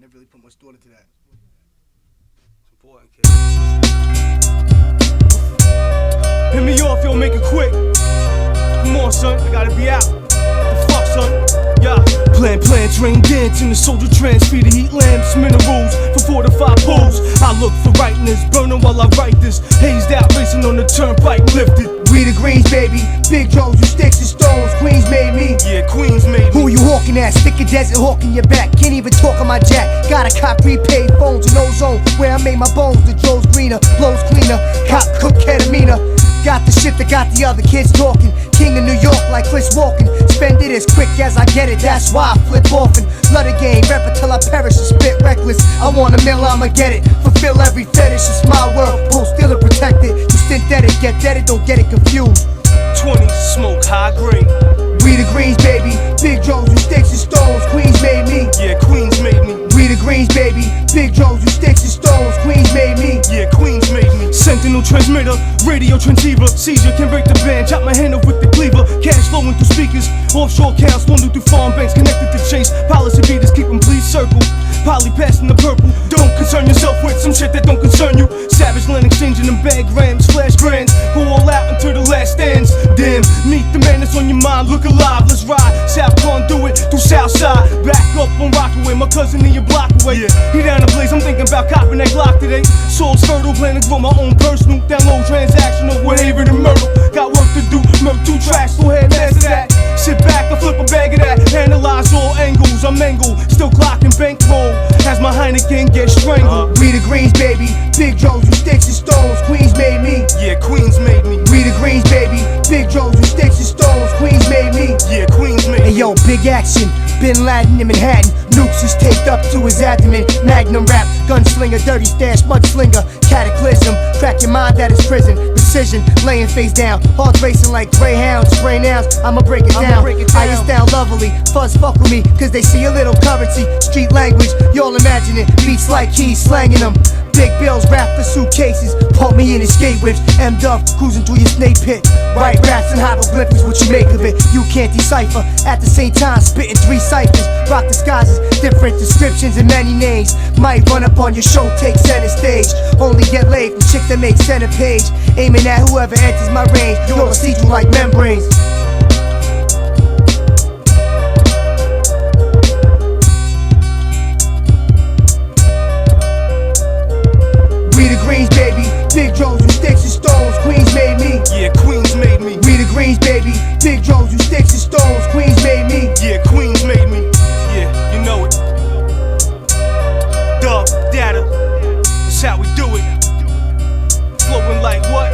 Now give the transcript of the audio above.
never really put much thought into that. It's important, kid. Hit me off, yo, make it quick. Come on, son, I gotta be out. The fuck, son? Yeah. Plan, train, dance in the soldier trance. Feed the heat lamps, minerals for fortified pools. I look for rightness, burning while I write this. Hazed out, racing on the turnpike, lifted. We the Greens, baby. Big Joes, you sticks and stones. Queens made me. Yeah, Queens made me. Who you hawking at? Stick a desert hawk in your back. Can't even talk on my jack. Gotta cop prepaid phones in ozone. Where I made my bones. The Joe's greener, blows cleaner. Cop cook ketamina. Got the shit that got the other kids talking. King of New York like Chris Walken. Spend it as quick as I get it. That's why I flip off and love the game. Rap it till I perish and spit reckless. I want a mill, I'ma get it. Fulfill every fetish. It's my world. Hold still and protect it. You synthetic, get dead, don't get it confused. 20, smoke, high grade. We the Greens, baby. Big Joes, you sticks and stones. Queens made me. Yeah, Queens made me. We the Greens, baby. Big Joes, you sticks and stones. Queens made me. Yeah, Queens made me. Sentinel transmitter, radio transceiver. Seizure can break the band, chop my hand up with the cleaver. Cash flowing through speakers, offshore accounts swindle through farm banks. Connected to Chase, policy beaters keep them please circle. Poly passing the purple. Don't concern yourself with some shit that don't concern you. Savage land exchanging them bag grams, flash brands. Go all out until the last stands. Damn, meet the man that's on your mind. Look alive, let's ride. South Conduit through Southside. Back up on Rockaway, my cousin in your block away. Yeah. He down the blaze, I'm thinking about copping that Glock today. Soul's fertile, plan to grow my own personal. Download transactional with Haven and Myrtle. Got work to do, murder 2 tracks, go ahead, master that. Sit back, I flip a bag of that. Analyze all angles, I'm angled. Still clocking bankroll as my Heineken gets strangled. We the Greens, baby. Big Joes, you sticks and stones. Queens made me. Yeah, Queens made me. We the Greens, baby. Big Joes, you sticks and stones. Queens made me. Yeah, Queens made me. Hey yo, big action. Bin Laden in Manhattan. Nukes is taped up to his abdomen. Magnum rap, gunslinger, dirty stash, mudslinger. Cataclysm, crack your mind at his prison. Precision, laying face down. Hearts racing like greyhounds. Spray nouns, I'ma break it down. I is down lovely. Fuzz fuck with me, cause they see a little currency. Street language, y'all imagine it. Beats like keys, slanging them. Big bills wrapped for suitcases. Pump me in his skate whips. M.Dove cruising through your snake pit. Write raps and hieroglyphics, what you make of it. You can't decipher. At the same time, spitting 3 ciphers. Rock disguises, different descriptions and many names. Might run up on your show, take center stage. Only get laid from chicks that make center page. Aiming at whoever enters my range. You'll see through like membranes. We the Greens, baby. Big Joes, you sticks and stones. Queens made me. Yeah, Queens made me. We the Greens, baby. Big Joes, you sticks and stones. Queens made me. Yeah, Queens made me. Yeah, you know it. Dove, data. That's how we do it. Flowing like what?